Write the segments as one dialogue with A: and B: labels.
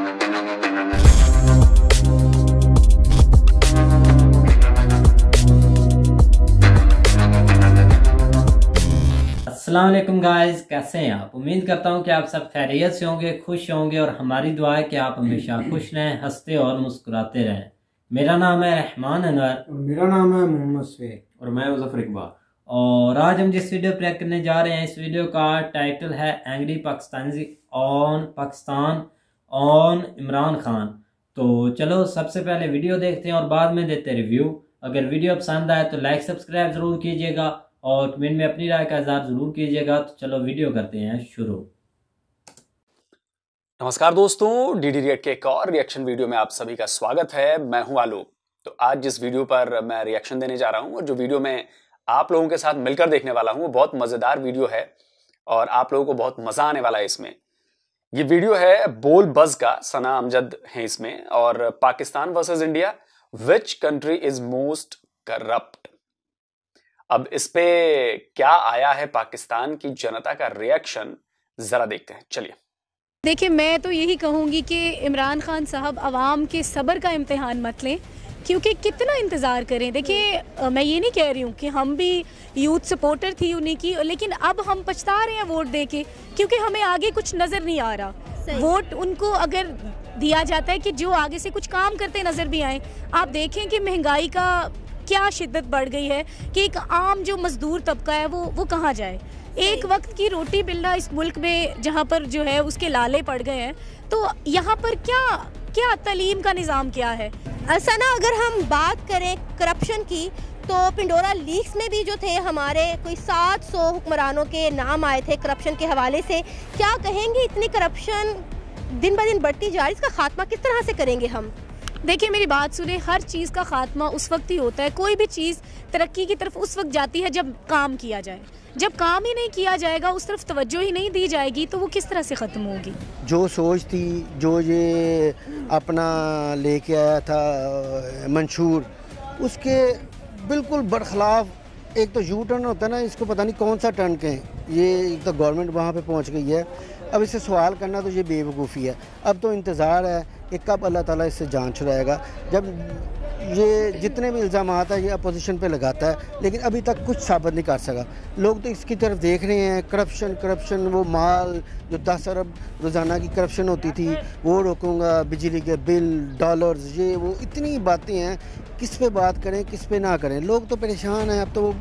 A: अस्सलाम वालेकुम गाइस, कैसे हैं आप। उम्मीद करता हूं कि आप सब खैरियत से होंगे, खुश होंगे और हमारी दुआ है कि आप हमेशा खुश रहें, हंसते और मुस्कुराते रहें। मेरा नाम है रहमान अनवर
B: और मेरा नाम है मोहम्मद सवेद
C: और मैं मुजफ्फर इकबाल।
A: और आज हम जिस वीडियो प्ले करने जा रहे हैं, इस वीडियो का टाइटल है angry Pakistani on Pakistan on Imran Khan. तो चलो सबसे पहले वीडियो देखते हैं और बाद में देते हैं रिव्यू। अगर वीडियो पसंद आए तो लाइक सब्सक्राइब ज़रूर कीजिएगा और कमेंट में अपनी राय का इज़हार ज़रूर कीजिएगा। तो चलो वीडियो करते हैं शुरू।
C: नमस्कार दोस्तों, डीडी रिएक्ट के एक और रिएक्शन वीडियो में आप सभी का स्वागत है। मैं हूं आलोक। तो आज जिस वीडियो पर मैं रिएक्शन देने जा रहा हूं और जो वीडियो में आप लोगों के साथ मिलकर देखने वाला हूं वो बहुत मजेदार वीडियो है और आप लोगों को बहुत मजा आने वाला है इसमें। ये वीडियो है बोल बज का, सना अमजद है इसमें, और Pakistan versus India, which country is most corrupt. अब इस पे क्या आया है पाकिस्तान की जनता का रिएक्शन, जरा देखते हैं। चलिए
D: देखिए, मैं तो यही कहूँगी कि इमरान खान साहब आवाम के सब्र का इम्तिहान मत लें, क्योंकि कितना इंतज़ार करें। देखिए, मैं ये नहीं कह रही हूँ कि हम भी यूथ सपोर्टर थी उन्हीं की, लेकिन अब हम पछता रहे हैं वोट दे के, क्योंकि हमें आगे कुछ नज़र नहीं आ रहा। वोट उनको अगर दिया जाता है कि जो आगे से कुछ काम करते नज़र भी आए। आप देखें कि महंगाई का क्या शिद्दत बढ़ गई है कि एक आम जो मजदूर तबका है वो कहाँ जाए। एक वक्त की रोटी मिलना इस मुल्क में जहाँ पर जो है उसके लाले पड़ गए हैं, तो यहाँ पर क्या तालीम का निज़ाम क्या है।
E: सना, अगर हम बात करें करप्शन की, तो पिंडोरा लीक्स में भी जो थे हमारे कोई 700 हुक्मरानों के नाम आए थे करप्शन के हवाले से। क्या कहेंगे, इतनी करप्शन दिन ब दिन बढ़ती जा रही है, इसका खात्मा किस तरह से करेंगे हम?
D: देखिए, मेरी बात सुने, हर चीज़ का खात्मा उस वक्त ही होता है। कोई भी चीज़ तरक्की की तरफ उस वक्त जाती है जब काम किया जाए। जब काम ही नहीं किया जाएगा, उस तरफ तवज्जो ही नहीं दी जाएगी, तो वो किस तरह से ख़त्म होगी।
B: जो सोच थी, जो ये अपना लेके आया था मंशूर, उसके बिल्कुल बरखिलाफ एक तो यू टर्न होता है ना, इसको पता नहीं कौन सा टर्न कहें। ये एक तो गवर्नमेंट वहाँ पे पहुँच गई है, अब इससे सवाल करना तो ये बेवकूफ़ी है। अब तो इंतज़ार है कि कब अल्लाह ताला इससे जान छुड़ाएगा। जब ये जितने भी इल्ज़ाम आता है ये अपोजिशन पे लगाता है, लेकिन अभी तक कुछ साबित नहीं कर सका। लोग तो इसकी तरफ देख रहे हैं, करप्शन। वो माल जो 10 अरब रोज़ाना की करप्शन होती थी वो रोकूंगा, बिजली के बिल, डॉलर्स, ये वो इतनी बातें हैं, किस पे बात करें किस पे ना करें। लोग तो परेशान हैं। अब तो वो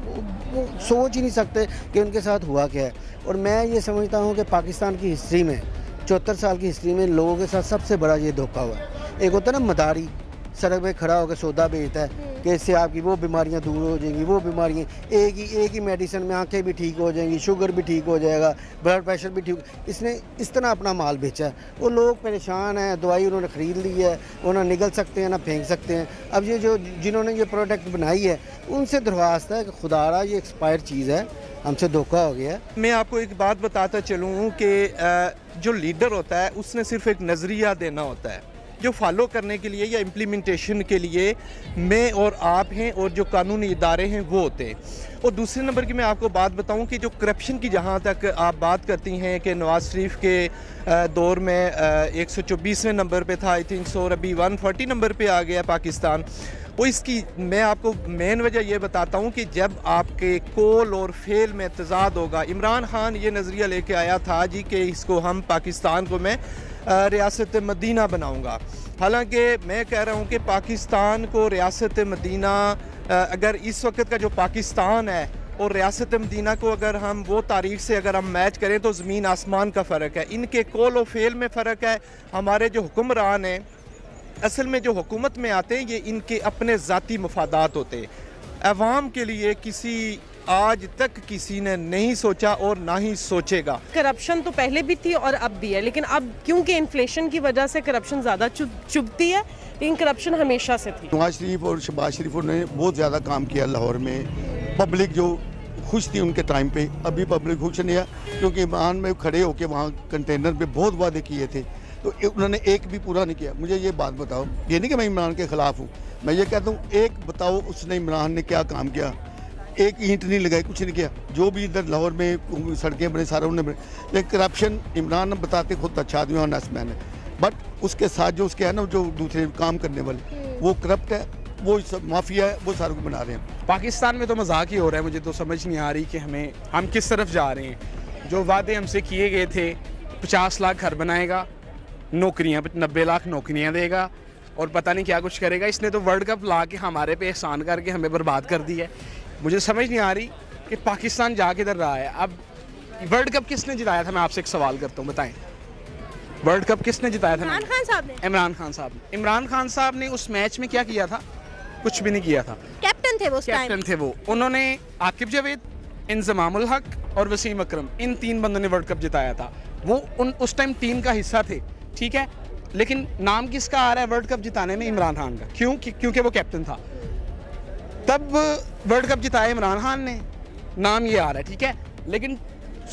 B: सोच ही नहीं सकते कि उनके साथ हुआ क्या है। और मैं ये समझता हूँ कि पाकिस्तान की हिस्ट्री में 74 साल की हिस्ट्री में लोगों के साथ सबसे बड़ा ये धोखा हुआ है। एक होता है ना मदारी, सड़क पे खड़ा होकर सौदा बेचता है कि इससे आपकी वो बीमारियां दूर हो जाएंगी, वो बीमारियां एक ही मेडिसिन में आंखें भी ठीक हो जाएंगी, शुगर भी ठीक हो जाएगा, ब्लड प्रेशर भी ठीक। इसने इस तरह अपना माल बेचा है। वो लोग परेशान हैं, दवाई उन्होंने ख़रीद ली है, वो ना निगल सकते हैं ना फेंक सकते हैं। अब ये जो जिन्होंने ये प्रोडक्ट बनाई है उनसे दरख्वास्त है कि खुदारा ये एक्सपायर चीज़ है, हमसे धोखा हो गया है।
F: मैं आपको एक बात बताता चलूँ कि जो लीडर होता है उसने सिर्फ एक नज़रिया देना होता है, जो फॉलो करने के लिए या इम्प्लीमेंटेशन के लिए मैं और आप हैं और जो कानूनी इदारे हैं वो होते हैं। और दूसरे नंबर की मैं आपको बात बताऊं कि जो करप्शन की जहां तक आप बात करती हैं कि नवाज़ शरीफ के दौर में 124वें नंबर पे था आई थिंक, और अभी 140 नंबर पे आ गया पाकिस्तान। वो इसकी मैं आपको मेन वजह ये बताता हूँ कि जब आपके कोल और फेल में तजाद होगा। इमरान खान ये नज़रिया लेके आया था जी कि इसको हम पाकिस्तान को मैं रियासत मदीना बनाऊंगा। हालांकि मैं कह रहा हूं कि पाकिस्तान को रियासत मदीना, अगर इस वक्त का जो पाकिस्तान है और रियासत मदीना को अगर हम वो तारीख से अगर हम मैच करें तो ज़मीन आसमान का फ़र्क है। इनके कोल और फेल में फ़र्क है। हमारे जो हुक्मरान हैं असल में जो हुकूमत में आते हैं ये इनके अपने ज़ाती मफादात होते हैं। अवाम के लिए आज तक किसी ने नहीं सोचा और ना ही सोचेगा।
G: करप्शन तो पहले भी थी और अब भी है, लेकिन अब क्योंकि इन्फ्लेशन की वजह से करप्शन ज़्यादा चुभती है, लेकिन करप्शन हमेशा से थी।
H: नवाज शरीफ और शहबाज शरीफ ने बहुत ज़्यादा काम किया लाहौर में। पब्लिक जो खुश थी उनके टाइम पे, अभी पब्लिक खुश नहीं है, क्योंकि ईमान में खड़े होकर वहाँ कंटेनर पे बहुत वादे किए थे तो उन्होंने एक भी पूरा नहीं किया। मुझे ये बात बताओ, ये नहीं कि मैं इमरान के ख़िलाफ़ हूँ, मैं ये कहता हूँ एक बताओ उसने इमरान ने क्या काम किया। एक ईंट नहीं लगाई, कुछ नहीं किया। जो भी इधर लाहौर में सड़कें बने सारा उन्होंने बने, लेकिन करप्शन इमरान बताते खुद अच्छा आदमी और ऑनेस्ट मैन है। बट उसके साथ जो उसके है ना जो दूसरे काम करने वाले वो करप्ट है, वो माफिया है, वो सारों को बना रहे हैं।
I: पाकिस्तान में तो मजाक ही हो रहा है, मुझे तो समझ नहीं आ रही कि हम किस तरफ जा रहे हैं। जो वादे हमसे किए गए थे, 50 लाख घर बनाएगा, नौकरियां 90 लाख नौकरियां देगा और पता नहीं क्या कुछ करेगा। इसने तो वर्ल्ड कप ला के हमारे पे एहसान करके हमें बर्बाद कर दी है। मुझे समझ नहीं आ रही कि पाकिस्तान जा किधर रहा है। अब वर्ल्ड कप किसने जिताया था, मैं आपसे एक सवाल करता हूँ, बताएं वर्ल्ड कप किसने जिताया था?
E: इमरान खान साहब ने।
I: इमरान खान साहब ने। इमरान खान साहब ने उस मैच में क्या किया था? कुछ भी नहीं किया था।
E: कैप्टन थे वो उस टाइम।
I: कैप्टन थे वो। उन्होंने आकिब जावेद, इंजमामुल हक और वसीम अकरम, इन 3 बंदों ने वर्ल्ड कप जिताया था। वो उस टाइम टीम का हिस्सा थे, ठीक है, लेकिन नाम किसका आ रहा है वर्ल्ड कप जिताने में? इमरान खान का। क्यों? क्योंकि वो कैप्टन था। तब वर्ल्ड कप जिताया इमरान खान ने, नाम ये आ रहा है, ठीक है, लेकिन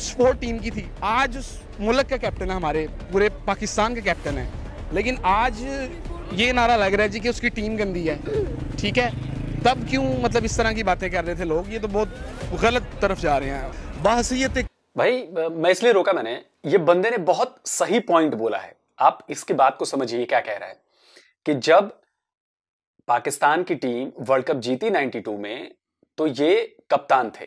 I: स्पोर्ट टीम की थी। आज उस मुल्क का कैप्टन है, हमारे पूरे पाकिस्तान का कैप्टन है, लेकिन आज ये नारा लग रहा है जी कि उसकी टीम गंदी है, ठीक है। तब क्यों मतलब इस तरह की बातें कर रहे थे लोग? ये तो बहुत गलत तरफ जा रहे हैं।
F: बाहसियत
C: भाई मैं इसलिए रोका मैंने, ये बंदे ने बहुत सही पॉइंट बोला है। आप इसकी बात को समझिए क्या कह रहा है कि जब पाकिस्तान की टीम वर्ल्ड कप जीती 92 में तो ये कप्तान थे,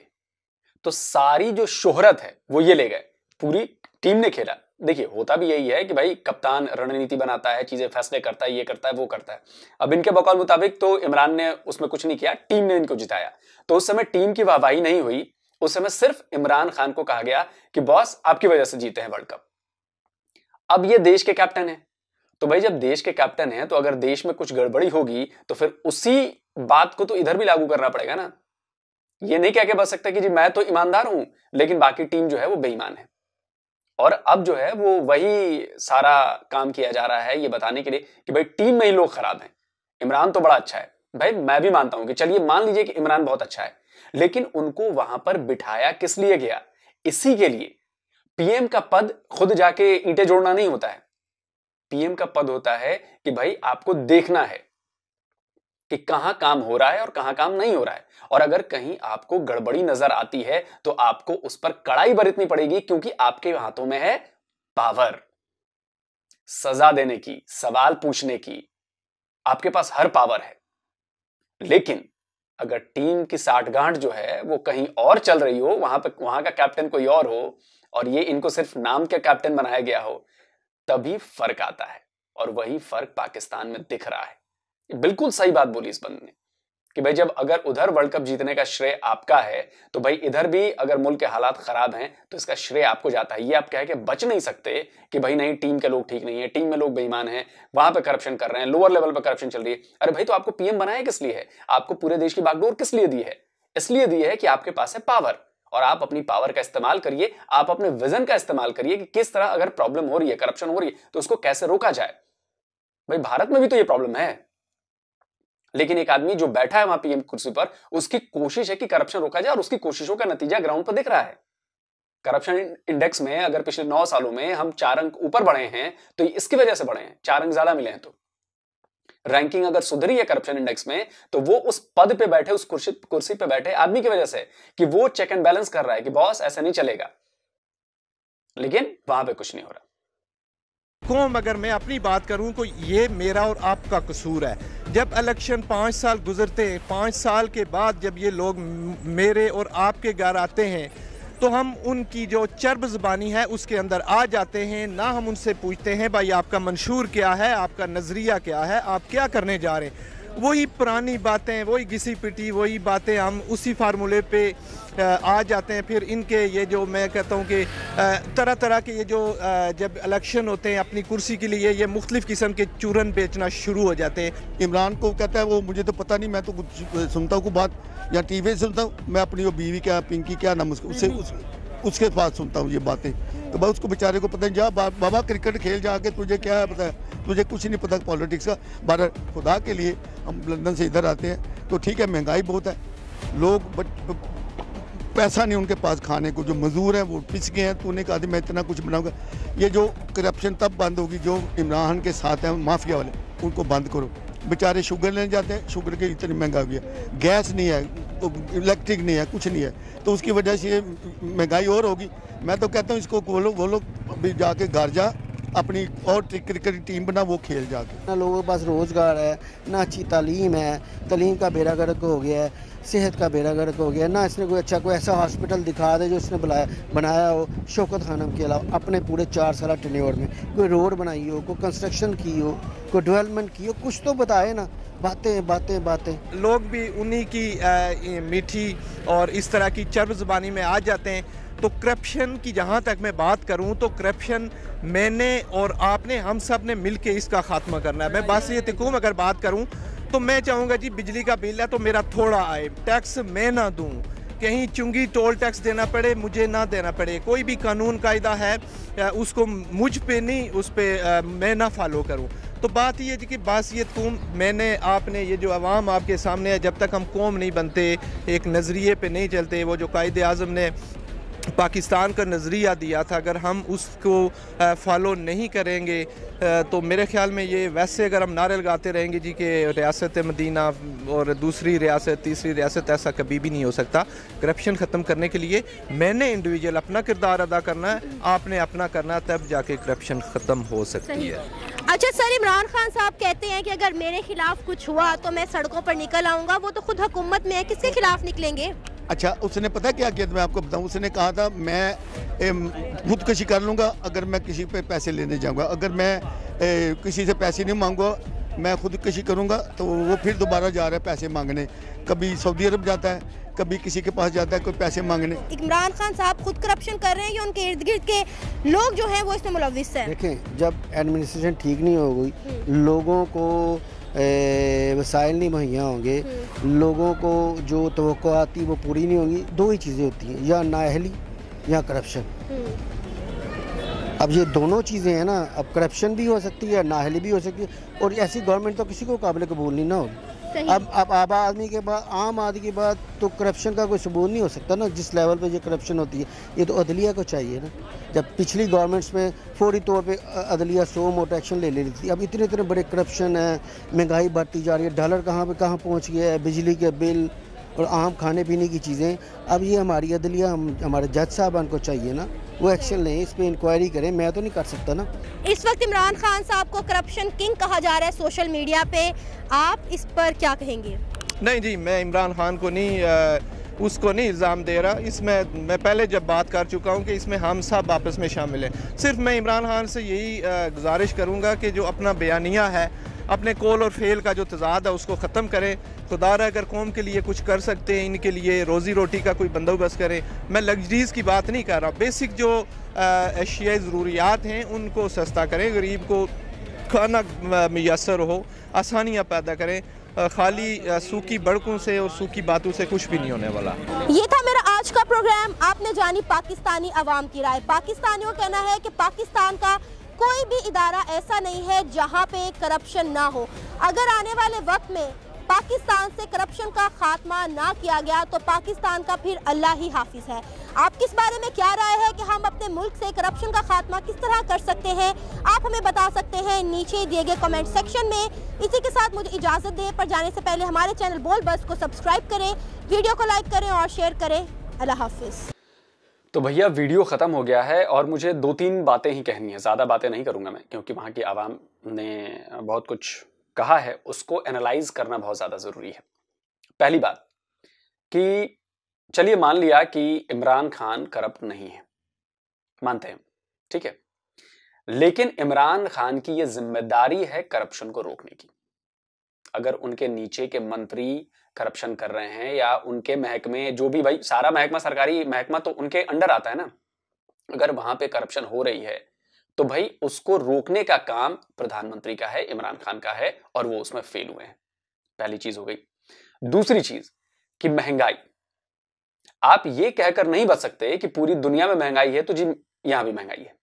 C: तो सारी जो शोहरत है वो ये ले गए, पूरी टीम ने खेला। देखिए होता भी यही है कि भाई कप्तान रणनीति बनाता है, चीजें फैसले करता है, ये करता है वो करता है। अब इनके बकौल मुताबिक तो इमरान ने उसमें कुछ नहीं किया, टीम ने इनको जिताया। तो उस समय टीम की वाहवाही नहीं हुई, उस समय सिर्फ इमरान खान को कहा गया कि बॉस आपकी वजह से जीते हैं वर्ल्ड कप। अब ये देश के कैप्टन है, तो भाई जब देश के कैप्टन है तो अगर देश में कुछ गड़बड़ी होगी तो फिर उसी बात को तो इधर भी लागू करना पड़ेगा ना। ये नहीं कह के बच सकता कि जी मैं तो ईमानदार हूं लेकिन बाकी टीम जो है वो बेईमान है। और अब जो है वो वही सारा काम किया जा रहा है ये बताने के लिए कि भाई टीम में ही लोग खराब हैं, इमरान तो बड़ा अच्छा है। भाई मैं भी मानता हूं कि चलिए मान लीजिए कि इमरान बहुत अच्छा है, लेकिन उनको वहां पर बिठाया किस लिए गया? इसी के लिए। पीएम का पद खुद जाके ईंटें जोड़ना नहीं होता है। पीएम का पद होता है कि भाई आपको देखना है कि कहां काम हो रहा है और कहां काम नहीं हो रहा है, और अगर कहीं आपको गड़बड़ी नजर आती है तो आपको उस पर कड़ाई बरतनी पड़ेगी, क्योंकि आपके हाथों में है पावर, सजा देने की, सवाल पूछने की, आपके पास हर पावर है। लेकिन अगर टीम की साठगांठ जो है वो कहीं और चल रही हो, वहां का कैप्टन कोई और हो और ये इनको सिर्फ नाम के कैप्टन बनाया गया हो, तभी फर्क आता है। और वही फर्क पाकिस्तान में दिख रहा है। बिल्कुल सही बात बोली इस बंदे ने कि भाई जब अगर उधर वर्ल्ड कप जीतने का श्रेय आपका है तो भाई इधर भी अगर मुल्क के हालात खराब हैं तो इसका श्रेय आपको जाता है। ये आप कह के बच नहीं सकते कि भाई नहीं टीम के लोग ठीक नहीं है, टीम में लोग बेईमान हैं, वहां पे करप्शन कर रहे हैं, लोअर लेवल पे करप्शन चल रही है। अरे भाई तो आपको पीएम बनाया किस लिए है? आपको पूरे देश की बागडोर किस लिए दी है? इसलिए दी है कि आपके पास है पावर, और आप अपनी पावर का इस्तेमाल करिए, आप अपने विजन का इस्तेमाल करिए कि किस तरह अगर प्रॉब्लम हो रही है, करप्शन हो रही है, तो उसको कैसे रोका जाए। भाई भारत में भी तो ये प्रॉब्लम है, लेकिन एक आदमी जो बैठा है वहां पीएम कुर्सी पर, उसकी कोशिश है कि करप्शन रोका जाए और उसकी कोशिशों का नतीजा ग्राउंड पर दिख रहा है। करप्शन इंडेक्स में अगर पिछले 9 सालों में हम 4 अंक ऊपर बढ़े हैं तो इसकी वजह से बढ़े हैं, 4 अंक ज्यादा मिले हैं। तो रैंकिंग अगर सुधरी है करप्शन इंडेक्स में तो वो उस पद पे बैठे, उस कुर्सी पे बैठे आदमी की वजह से कि वो चेक एंड बैलेंस कर रहा है कि बॉस ऐसा नहीं चलेगा, लेकिन वहां पे कुछ नहीं हो रहा।
F: कौम अगर मैं अपनी बात करूं तो ये मेरा और आपका कसूर है। जब इलेक्शन 5 साल गुजरते हैं, 5 साल के बाद जब ये लोग मेरे और आपके घर आते हैं तो हम उनकी जो चर्ब ज़बानी है उसके अंदर आ जाते हैं। ना हम उनसे पूछते हैं भाई आपका मंशूर क्या है, आपका नज़रिया क्या है, आप क्या करने जा रहे हैं। वही पुरानी बातें, वही घिसी पिटी वही बातें, हम उसी फार्मूले पे आ जाते हैं। फिर इनके ये जो मैं कहता हूँ कि तरह तरह के ये जो जब इलेक्शन होते हैं अपनी कुर्सी के लिए ये मुख्तलिफ़ किस्म के चूरन बेचना शुरू हो जाते हैं।
H: इमरान को कहता है वो मुझे तो पता नहीं, मैं तो कुछ सुनता हूँ बात या टीवी से सुनता हूँ, मैं अपनी वो बीवी क्या पिंकी क्या नाम उसके पास सुनता हूँ ये बातें। तो भाई उसको बेचारे को पता नहीं, जा बाबा क्रिकेट खेल जाके, तुझे क्या है पता है, तुझे कुछ नहीं पता पॉलिटिक्स का। बार खुदा के लिए हम लंदन से इधर आते हैं तो ठीक है महंगाई बहुत है, लोग पैसा नहीं उनके पास खाने को, जो मजदूर हैं वो पिस गए हैं। तूने कहा मैं इतना कुछ बनाऊंगा। ये जो करप्शन तब बंद होगी जो इमरान के साथ हैं माफिया वाले, उनको बंद करो। बेचारे शुगर लेने जाते हैं, शुगर के इतनी महंगा हो गया, गैस नहीं है, इलेक्ट्रिक नहीं है, कुछ नहीं है, तो उसकी वजह से ये महंगाई और होगी। मैं तो कहता हूँ इसको बोलो अभी जाके घर जा, अपनी और क्रिकेट टीम बना वो खेल जाके।
B: ना लोगों के पास रोज़गार है, ना अच्छी तालीम है, तालीम का बेड़ा गर्क हो गया है, सेहत का बेड़ा गर्क हो गया, ना इसने कोई ऐसा हॉस्पिटल दिखा दे जो इसने बनाया हो शौकत खानम के अलावा अपने पूरे 4 साल टेन्योर में। कोई रोड बनाई हो, कोई कंस्ट्रक्शन की हो, कोई डेवलपमेंट की हो, कुछ तो बताए ना। बातें बातें बातें।
F: लोग भी उन्हीं की मीठी और इस तरह की चर्ब ज़बानी में आ जाते हैं। तो करप्शन की जहाँ तक मैं बात करूँ तो करप्शन मैंने और आपने हम सब ने मिल के इसका खात्मा करना है। मैं बासियत हुकूम अगर बात करूँ तो मैं चाहूँगा जी बिजली का बिल है तो मेरा थोड़ा आए, टैक्स मैं ना दूँ, कहीं चुंगी टोल टैक्स देना पड़े मुझे ना देना पड़े, कोई भी कानून कायदा है उसको मुझ पे नहीं उस पे मैं ना फॉलो करूँ। तो बात ये है कि बासियत कौम मैंने आपने ये जो अवाम आपके सामने है, जब तक हम कौम नहीं बनते, एक नज़रिए पे नहीं चलते, वो जो कायदे आज़म ने पाकिस्तान का नज़रिया दिया था अगर हम उसको फॉलो नहीं करेंगे तो मेरे ख्याल में ये वैसे अगर हम नारे लगाते रहेंगे जी कि रियासत मदीना और दूसरी रियासत तीसरी रियासत, ऐसा कभी भी नहीं हो सकता। करप्शन ख़त्म करने के लिए मैंने इंडिविजुअल अपना किरदार अदा करना है, आपने अपना करना है, तब जाके करप्शन ख़त्म हो सकती है।
E: अच्छा सर, इमरान खान साहब कहते हैं कि अगर मेरे खिलाफ कुछ हुआ तो मैं सड़कों पर निकल आऊँगा। वो तो खुद हुकूमत में है, किसके खिलाफ निकलेंगे?
H: अच्छा, उसने पता क्या किया मैं आपको बताऊं, उसने कहा था मैं खुदकशी कर लूँगा अगर मैं किसी पे पैसे लेने जाऊँगा, अगर मैं किसी से पैसे नहीं मांगूंगा, मैं खुदकशी करूँगा। तो वो फिर दोबारा जा रहा है पैसे मांगने, कभी सऊदी अरब जाता है, कभी किसी के पास जाता है कोई पैसे मांगने।
E: इमरान खान साहब खुद करप्शन कर रहे हैं या उनके इर्द गिर्द के लोग जो हैं वो इसमें मुलव्विस हैं?
B: देखें, जब एडमिनिस्ट्रेशन ठीक नहीं हो गई, लोगों को वसाइल नहीं मुहैया होंगे, लोगों को जो तवक्को आती वो पूरी नहीं होगी, दो ही चीज़ें होती हैं, या नाअहली या करप्शन। अब ये दोनों चीज़ें हैं ना, अब करप्शन भी हो सकती है, नाअहली भी हो सकती है, और ऐसी गवर्नमेंट तो किसी को काबिल कबूल नहीं ना होगी। अब आम आदमी के बाद तो करप्शन का कोई सबूत नहीं हो सकता ना, जिस लेवल पे ये करप्शन होती है। ये तो अदलिया को चाहिए ना। जब पिछली गवर्नमेंट्स में फौरी तौर पे अदलिया 100 मोटा एक्शन ले लेती थी, अब इतने बड़े करप्शन है, महंगाई बढ़ती जा रही है, डॉलर कहाँ पहुँच गया है, बिजली के बिल और आम खाने पीने की चीज़ें। अब ये हमारी अदलिया हमारे जज साहबान को चाहिए ना, वो एक्शन लें, इस पे इंक्वायरी करें, मैं तो नहीं कर सकता ना।
E: इस वक्त इमरान खान साहब को करप्शन किंग कहा जा रहा है सोशल मीडिया पे, आप इस पर क्या कहेंगे?
F: नहीं जी, मैं इमरान खान को नहीं उसको नहीं इल्ज़ाम दे रहा। इसमें मैं पहले जब बात कर चुका हूँ कि इसमें हम सब आपस में शामिल हैं। सिर्फ मैं इमरान खान से यही गुजारिश करूँगा कि जो अपना बयानिया है, अपने कौल और फेल का जो तजाद है उसको ख़त्म करें। खुदारा अगर कौम के लिए कुछ कर सकते हैं, इनके लिए रोज़ी रोटी का कोई बंदोबस्त करें। मैं लग्जरीज़ की बात नहीं कर रहा, बेसिक जो अशियाई ज़रूरियात हैं उनको सस्ता करें, गरीब को खाना मैसर हो, आसानियाँ पैदा करें। खाली सूखी बड़कों से और सूखी बातों से कुछ भी नहीं होने वाला।
E: ये था मेरा आज का प्रोग्राम। आपने जानी पाकिस्तानी अवाम की राय। पाकिस्तानियों का कहना है कि पाकिस्तान का कोई भी इदारा ऐसा नहीं है जहां पे करप्शन ना हो। अगर आने वाले वक्त में पाकिस्तान से करप्शन का खात्मा ना किया गया तो पाकिस्तान का फिर अल्लाह ही हाफिज है। आप किस बारे में क्या राय है कि हम अपने मुल्क से करप्शन का खात्मा किस तरह कर सकते हैं, आप हमें बता सकते हैं नीचे दिए गए कमेंट सेक्शन में। इसी के साथ मुझे इजाज़त दें, पर जाने से पहले हमारे चैनल बोल बस को सब्सक्राइब करें, वीडियो को लाइक करें और शेयर करें। अल्लाह हाफिज।
C: तो भैया वीडियो ख़त्म हो गया है और मुझे 2-3 बातें ही कहनी है, ज़्यादा बातें नहीं करूँगा मैं, क्योंकि वहाँ की आवाम ने बहुत कुछ कहा है, उसको एनालाइज करना बहुत ज़्यादा ज़रूरी है। पहली बात कि चलिए मान लिया कि इमरान खान करप्ट नहीं है, मानते हैं, ठीक है, लेकिन इमरान खान की ये जिम्मेदारी है करप्शन को रोकने की। अगर उनके नीचे के मंत्री करप्शन कर रहे हैं या उनके महकमे, जो भी, भाई सारा महकमा सरकारी महकमा तो उनके अंडर आता है ना, अगर वहां पे करप्शन हो रही है तो भाई उसको रोकने का काम प्रधानमंत्री का है, इमरान खान का है, और वो उसमें फेल हुए हैं। पहली चीज हो गई। दूसरी चीज कि महंगाई, आप ये कहकर नहीं बच सकते कि पूरी दुनिया में महंगाई है तो जी यहां भी महंगाई है।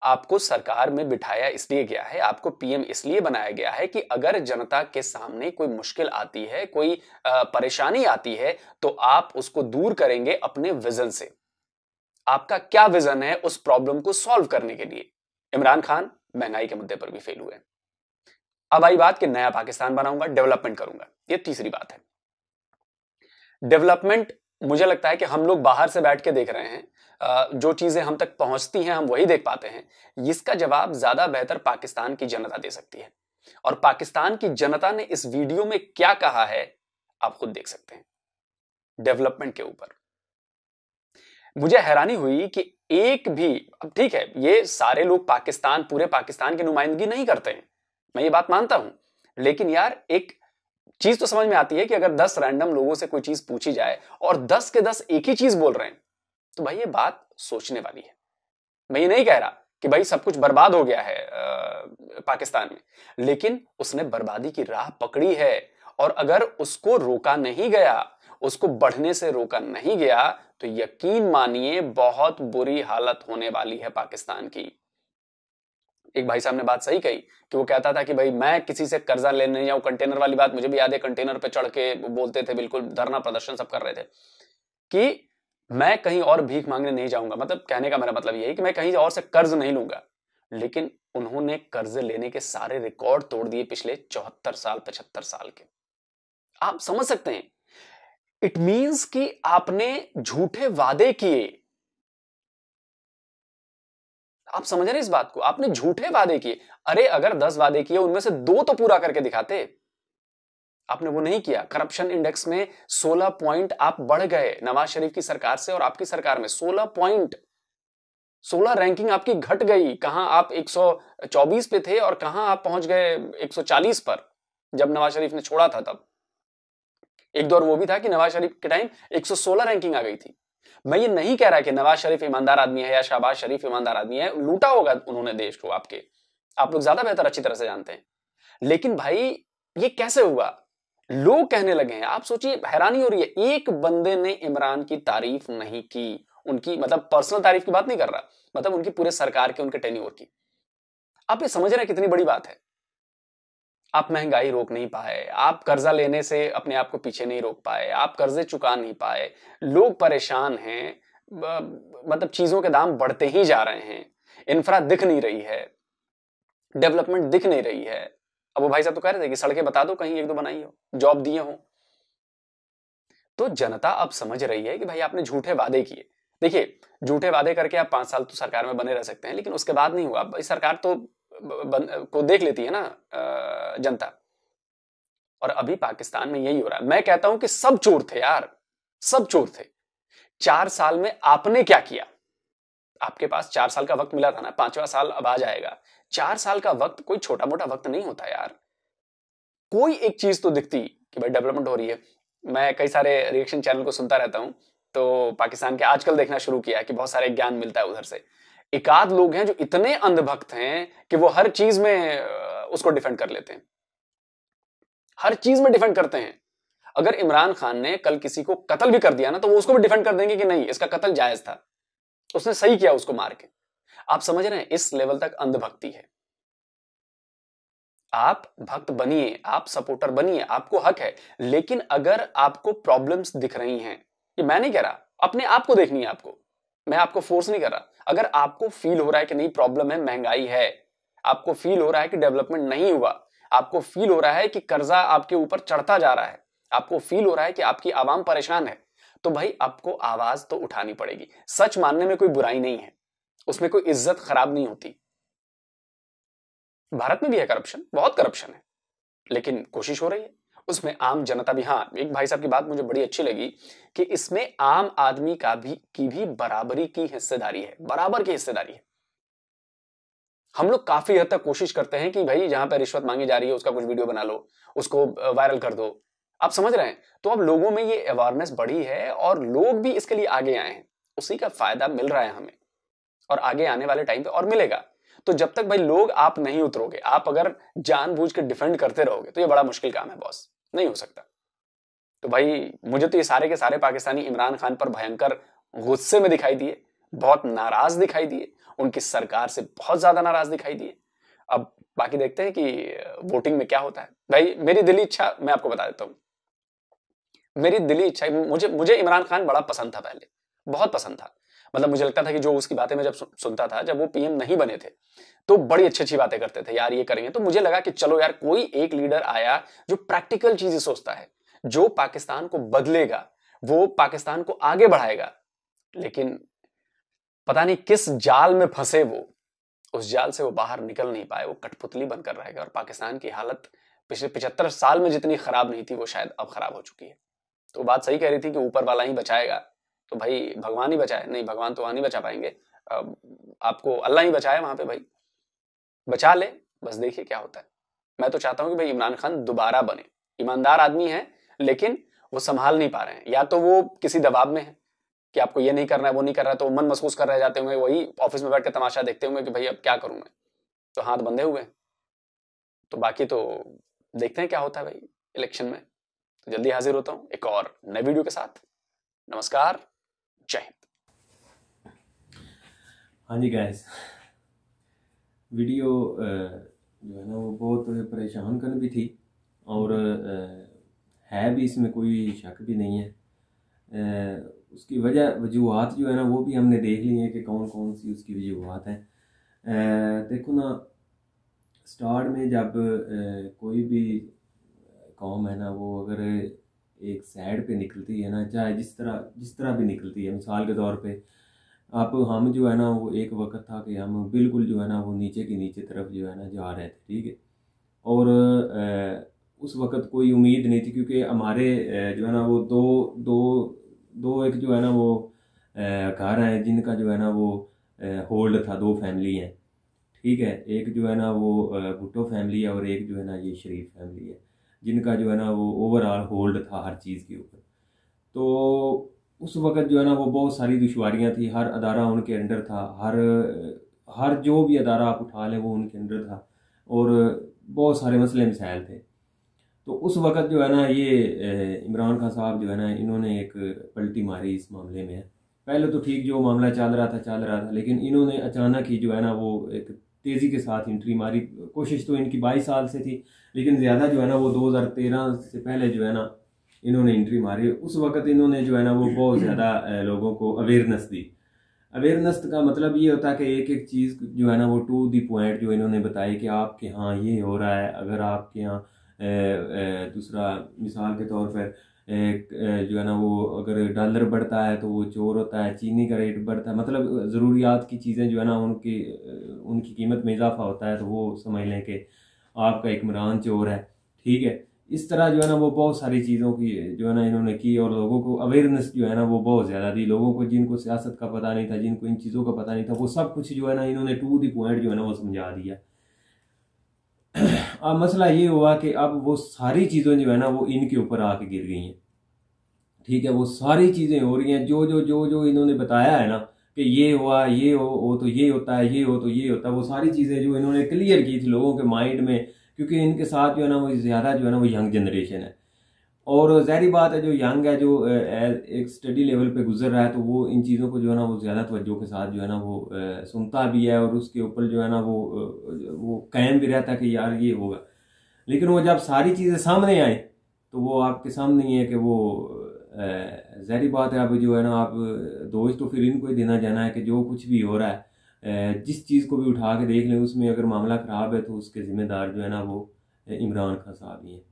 C: आपको सरकार में बिठाया इसलिए गया है, आपको पीएम इसलिए बनाया गया है कि अगर जनता के सामने कोई मुश्किल आती है, कोई परेशानी आती है, तो आप उसको दूर करेंगे अपने विजन से। आपका क्या विजन है उस प्रॉब्लम को सॉल्व करने के लिए? इमरान खान महंगाई के मुद्दे पर भी फेल हुए। अब आई बात कि नया पाकिस्तान बनाऊंगा, डेवलपमेंट करूंगा, ये तीसरी बात है। डेवलपमेंट मुझे लगता है कि हम लोग बाहर से बैठ के देख रहे हैं, जो चीजें हम तक पहुंचती हैं हम वही देख पाते हैं, इसका जवाब ज्यादा बेहतर पाकिस्तान की जनता दे सकती है। और पाकिस्तान की जनता ने इस वीडियो में क्या कहा है आप खुद देख सकते हैं। डेवलपमेंट के ऊपर मुझे हैरानी हुई कि एक भी, अब ठीक है ये सारे लोग पाकिस्तान, पूरे पाकिस्तान की नुमाइंदगी नहीं करते हैं, मैं ये बात मानता हूं, लेकिन यार एक चीज तो समझ में आती है कि अगर 10 रैंडम लोगों से कोई चीज पूछी जाए और 10 के 10 एक ही चीज बोल रहे हैं, तो भाई ये बात सोचने वाली है। मैं ये नहीं कह रहा कि भाई सब कुछ बर्बाद हो गया है पाकिस्तान में, लेकिन उसने बर्बादी की राह पकड़ी है, और अगर उसको रोका नहीं गया, उसको बढ़ने से रोका नहीं गया, तो यकीन मानिए बहुत बुरी हालत होने वाली है पाकिस्तान की। एक भाई साहब ने बात सही कही कि वो कहता था कि भाई मैं किसी से कर्जा लेने नहीं जाऊं, कंटेनर वाली बात मुझे भी याद है, कंटेनर पे चढ़ के बोलते थे, बिल्कुल धरना प्रदर्शन सब कर रहे थे कि मैं कहीं और भीख मांगने नहीं जाऊंगा। मतलब कहने का मेरा मतलब यही कि मैं कहीं और से कर्ज नहीं लूंगा, लेकिन उन्होंने कर्ज लेने के सारे रिकॉर्ड तोड़ दिए पिछले 74 साल 75 साल के। आप समझ सकते हैं, इट मींस कि आपने झूठे वादे किए। आप समझ रहे हैं इस बात को, आपने झूठे वादे किए। अरे अगर 10 वादे किए उनमें से 2 तो पूरा करके दिखाते, आपने वो नहीं किया। करप्शन इंडेक्स में 16 पॉइंट आप बढ़ गए नवाज शरीफ की सरकार से, और आपकी सरकार में 16 पॉइंट, 16 रैंकिंग आपकी घट गई। कहां आप 124 पे थे और कहां आप पहुंच गए 140 पर जब नवाज शरीफ ने छोड़ा था। तब एक दौर वो भी था कि नवाज शरीफ के टाइम 116 रैंकिंग आ गई थी। मैं ये नहीं कह रहा कि नवाज शरीफ ईमानदार आदमी है या शहबाज शरीफ ईमानदार आदमी है, लूटा होगा उन्होंने देश को, आप लोग ज्यादा बेहतर अच्छी तरह से जानते हैं। लेकिन भाई ये कैसे हुआ, लोग कहने लगे हैं। आप सोचिए, हैरानी हो रही है, एक बंदे ने इमरान की तारीफ नहीं की, उनकी मतलब पर्सनल तारीफ की बात नहीं कर रहा, मतलब उनकी पूरे सरकार के, उनके टेन्योर की। आप ये समझ रहे हैं कितनी बड़ी बात है। आप महंगाई रोक नहीं पाए, आप कर्जा लेने से अपने आप को पीछे नहीं रोक पाए, आप कर्जे चुका नहीं पाए, लोग परेशान हैं, मतलब चीजों के दाम बढ़ते ही जा रहे हैं, इंफ्रा दिख नहीं रही है, डेवलपमेंट दिख नहीं रही है। अब वो भाई साहब तो कह रहे थे कि सड़कें बता दो कहीं 1-2 बनाई हो, जॉब दिए हो। तो जनता अब समझ रही है कि भाई आपने झूठे वादे किए। देखिए, झूठे वादे करके आप 5 साल तो सरकार में बने रह सकते हैं, लेकिन उसके बाद नहीं हुआ। भाई सरकार तो को देख लेती है ना जनता। और अभी पाकिस्तान में यही हो रहा है। मैं कहता हूं कि सब चोर थे यार, सब चोर थे। 4 साल में आपने क्या किया? आपके पास 4 साल का वक्त मिला था ना, 5वां साल अब आ जाएगा। 4 साल का वक्त कोई छोटा मोटा वक्त नहीं होता यार। कोई एक चीज तो दिखती कि भाई डेवलपमेंट हो रही है। मैं कई सारे रिएक्शन चैनल को सुनता रहता हूं, तो पाकिस्तान के आजकल देखना शुरू किया कि बहुत सारे ज्ञान मिलता है उधर से। एकाध लोग हैं जो इतने अंधभक्त हैं कि वो हर चीज में उसको डिफेंड कर लेते हैं, हर चीज में डिफेंड करते हैं। अगर इमरान खान ने कल किसी को कत्ल भी कर दिया ना, तो वो उसको भी डिफेंड कर देंगे कि नहीं, इसका कत्ल जायज था, उसने सही किया उसको मार के। आप समझ रहे हैं, इस लेवल तक अंधभक्ति है। आप भक्त बनिए, आप सपोर्टर बनिए, आपको हक है। लेकिन अगर आपको प्रॉब्लम्स दिख रही हैं, ये मैं नहीं कह रहा, अपने आप को देखनी है आपको, मैं आपको फोर्स नहीं कर रहा। अगर आपको फील हो रहा है कि नहीं प्रॉब्लम है, महंगाई है, आपको फील हो रहा है कि डेवलपमेंट नहीं हुआ, आपको फील हो रहा है कि कर्जा आपके ऊपर चढ़ता जा रहा है, आपको फील हो रहा है कि आपकी आवाम परेशान है, तो भाई आपको आवाज तो उठानी पड़ेगी। सच मानने में कोई बुराई नहीं है, उसमें कोई इज्जत खराब नहीं होती। भारत में भी है करप्शन, बहुत करप्शन है, लेकिन कोशिश हो रही है। उसमें आम जनता भी, हाँ, एक भाई साहब की बात मुझे बड़ी अच्छी लगी कि इसमें आम आदमी की भी बराबरी की हिस्सेदारी है, बराबर की हिस्सेदारी है। हम लोग काफी हद तक कोशिश करते हैं कि भाई जहां पर रिश्वत मांगी जा रही है उसका कुछ वीडियो बना लो, उसको वायरल कर दो। आप समझ रहे हैं? तो अब लोगों में ये अवेयरनेस बढ़ी है और लोग भी इसके लिए आगे आए हैं, उसी का फायदा मिल रहा है हमें, और आगे आने वाले टाइम पे और मिलेगा। तो जब तक भाई लोग आप नहीं उतरोगे, आप अगर जानबूझ के डिफेंड करते रहोगे, तो ये बड़ा मुश्किल काम है बॉस, नहीं हो सकता। तो भाई मुझे तो ये सारे के सारे पाकिस्तानी इमरान खान पर भयंकर गुस्से में दिखाई दिए, बहुत नाराज दिखाई दिए, उनकी सरकार से बहुत ज्यादा नाराज दिखाई दिए। अब बाकी देखते हैं कि वोटिंग में क्या होता है। भाई मेरी दिली इच्छा मैं आपको बता देता हूं, मेरी दिली इच्छा, मुझे इमरान खान बड़ा पसंद था, पहले बहुत पसंद था। मतलब मुझे लगता था कि जो उसकी बातें मैं जब सुनता था, जब वो पीएम नहीं बने थे, तो बड़ी अच्छी अच्छी बातें करते थे यार, ये करेंगे। तो मुझे लगा कि चलो यार, कोई एक लीडर आया जो प्रैक्टिकल चीजें सोचता है, जो पाकिस्तान को बदलेगा, वो पाकिस्तान को आगे बढ़ाएगा। लेकिन पता नहीं किस जाल में फंसे वो, उस जाल से वो बाहर निकल नहीं पाए, वो कठपुतली बनकर रह गए। और पाकिस्तान की हालत पिछले 75 साल में जितनी खराब नहीं थी वो शायद अब खराब हो चुकी है। तो बात सही कह रही थी कि ऊपर वाला ही बचाएगा, तो भाई भगवान ही बचाए। नहीं, भगवान तो वहां नहीं बचा पाएंगे, आपको अल्लाह ही बचाए वहां पे, भाई बचा ले, बस देखिए क्या होता है। मैं तो चाहता हूं कि भाई इमरान खान दोबारा बने। ईमानदार आदमी है लेकिन वो संभाल नहीं पा रहे हैं, या तो वो किसी दबाव में है कि आपको ये नहीं करना है, वो नहीं कर रहा है, तो मन महसूस कर रह जाते होंगे, वही ऑफिस में बैठ कर तमाशा देखते होंगे कि भाई अब क्या करूं मैं, तो हाथ बंधे हुए। तो बाकी तो देखते हैं क्या होता है भाई इलेक्शन में। तो जल्दी हाजिर होता हूं एक और नए वीडियो के साथ। नमस्कार, जय हिंद।
A: हाँ जी गाइस, वीडियो जो है ना वो बहुत परेशान करने भी थी, और है भी, इसमें कोई शक भी नहीं है। उसकी वजूहत जो है ना वो भी हमने देख ली है कि कौन कौन सी उसकी वजूहत हैं। देखो ना, स्टार्ट में जब कोई भी कौम है ना वो अगर एक साइड पे निकलती है ना, चाहे जिस तरह भी निकलती है, मिसाल के तौर पे अब हम जो है ना वो एक वक्त था कि हम बिल्कुल जो है ना वो नीचे की नीचे तरफ जो है ना जा रहे थे, ठीक है। और उस वक्त कोई उम्मीद नहीं थी, क्योंकि हमारे जो है ना वो दो एक जो है ना वो घर हैं जिनका जो है ना वो होल्ड था, दो फैमिली हैं, ठीक है। एक जो है ना वो भुट्टो फैमिली है और एक जो है ना ये शरीफ फैमिली है, जिनका जो है ना वो ओवरऑल होल्ड था हर चीज़ के ऊपर। तो उस वक़्त जो है ना वो बहुत सारी दुश्वारियाँ थी, हर अदारा उनके अंडर था, हर जो भी अदारा आप उठा लें वो उनके अंडर था, और बहुत सारे मसले मसाइल थे। तो उस वक़्त जो है ना ये इमरान खान साहब जो है ना इन्होंने एक पलटी मारी इस मामले में। पहले तो ठीक जो मामला चल रहा था, लेकिन इन्होंने अचानक ही जो है ना वो एक तेज़ी के साथ एंट्री मारी। कोशिश तो इनकी 22 साल से थी, लेकिन ज़्यादा जो है ना वो 2013 से पहले जो है ना इन्होंने एंट्री मारी। उस वक़्त इन्होंने जो है ना वो बहुत ज़्यादा लोगों को अवेयरनेस दी। अवेयरनेस का मतलब ये होता है कि एक एक चीज़ जो है ना वो टू दी पॉइंट जो इन्होंने बताई कि आपके यहाँ ये हो रहा है, अगर आपके यहाँ दूसरा मिसाल के तौर पर जो है ना वो अगर डॉलर बढ़ता है तो वो चोर होता है, चीनी का रेट बढ़ता है, मतलब ज़रूरियात की चीज़ें जो है ना उनकी कीमत में इजाफा होता है, तो वो समझ लें कि आपका इमरान चोर है, ठीक है। इस तरह जो है ना वो बहुत सारी चीज़ों की जो है ना इन्होंने की, और लोगों को अवेयरनेस जो है ना वो बहुत ज़्यादा दी। लोगों को जिनको सियासत का पता नहीं था, जिनको इन चीज़ों का पता नहीं था, वो सब कुछ जो है ना इन्होंने टू दी पॉइंट जो है ना वो समझा दिया। अब मसला ये हुआ कि अब वो सारी चीज़ें जो है ना वो इनके ऊपर आके गिर गई हैं, ठीक है। वो सारी चीज़ें हो रही हैं जो इन्होंने बताया है ना कि ये हुआ, ये हो तो ये होता है, ये हो तो ये होता है, वो सारी चीज़ें जो इन्होंने क्लियर की थी लोगों के माइंड में, क्योंकि इनके साथ जो है ना वो ज़्यादा जो है ना वो यंग जनरेशन है, और ज़ाहिर बात है जो यंग है, जो एक स्टडी लेवल पे गुजर रहा है, तो वो इन चीज़ों को जो है ना वो ज़्यादा तवज्जो के साथ जो है ना वो सुनता भी है, और उसके ऊपर जो है ना वो कायम भी रहता है कि यार ये होगा। लेकिन वो जब सारी चीज़ें सामने आए तो वो आपके सामने ही है कि वो ज़ाहिर बात है, अब जो है ना आप दोष तो फिर इनको ही देना जाना है कि जो कुछ भी हो रहा है, जिस चीज़ को भी उठा के देख लें उसमें अगर मामला ख़राब है तो उसके ज़िम्मेदार जो है ना वो इमरान खान साहब ही हैं,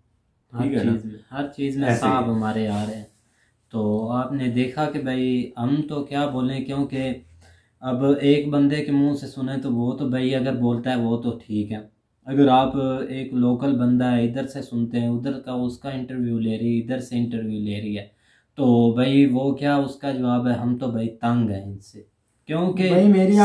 A: ठीक है ना।
J: हर चीज़ में साहब हमारे आ रहे हैं। तो आपने देखा कि भाई हम तो क्या बोलें, क्योंकि अब एक बंदे के मुंह से सुने तो वो तो भाई अगर बोलता है वो तो ठीक है, अगर आप एक लोकल बंदा है इधर से सुनते हैं, उधर का उसका इंटरव्यू ले रही है, इधर से इंटरव्यू ले रही है, तो भाई वो क्या उसका जवाब है, हम तो भाई तंग हैं इनसे, क्योंकि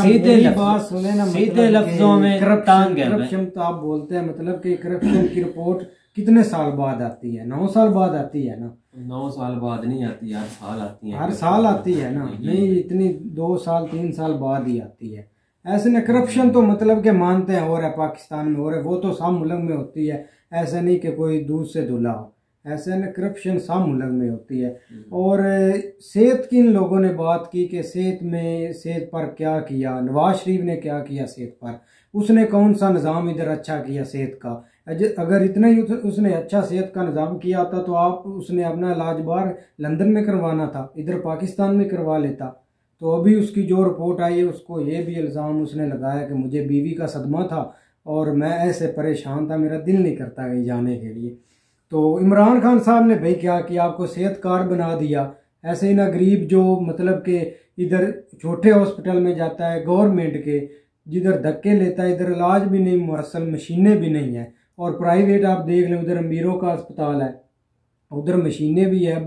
J: सीधे लफ्जों में तंग है।
K: करप्शन तो आप बोलते हैं, मतलब कि करप्शन की रिपोर्ट कितने साल बाद आती है? 9 साल बाद आती है ना?
A: 9 साल बाद नहीं आती, हर साल आती है।
K: हर साल आती है ना? नहीं, इतनी 2 साल 3 साल बाद ही आती है। ऐसे न करप्शन तो मतलब के मानते हैं हो रहा है, पाकिस्तान में हो रहा है, वो तो सब मुल्क में होती है, ऐसा नहीं कि कोई दूध से धुला हो, ऐसे न करप्शन सब मुल्क में होती है। और सेहत की इन लोगों ने बात की कि सेहत पर क्या किया, नवाज शरीफ ने क्या किया सेहत पर, उसने कौन सा निज़ाम इधर अच्छा किया सेहत का। अगर इतना ही उसने अच्छा सेहत का निज़ाम किया होता तो उसने अपना इलाज बाहर लंदन में करवाना था, इधर पाकिस्तान में करवा लेता। तो अभी उसकी जो रिपोर्ट आई है उसको ये भी इल्ज़ाम उसने लगाया कि मुझे बीवी का सदमा था और मैं ऐसे परेशान था, मेरा दिल नहीं करता कहीं जाने के लिए। तो इमरान खान साहब ने भाई क्या किया, आपको सेहत कार्ड बना दिया। ऐसे ही ना गरीब जो मतलब कि इधर छोटे हॉस्पिटल में जाता है गवर्नमेंट के, जिधर धक्के लेता है, इधर इलाज भी नहीं मुअस्सल, मशीनें भी नहीं है। और प्राइवेट आप देख लें, उधर अमीरों का अस्पताल है, उधर मशीनें भी है,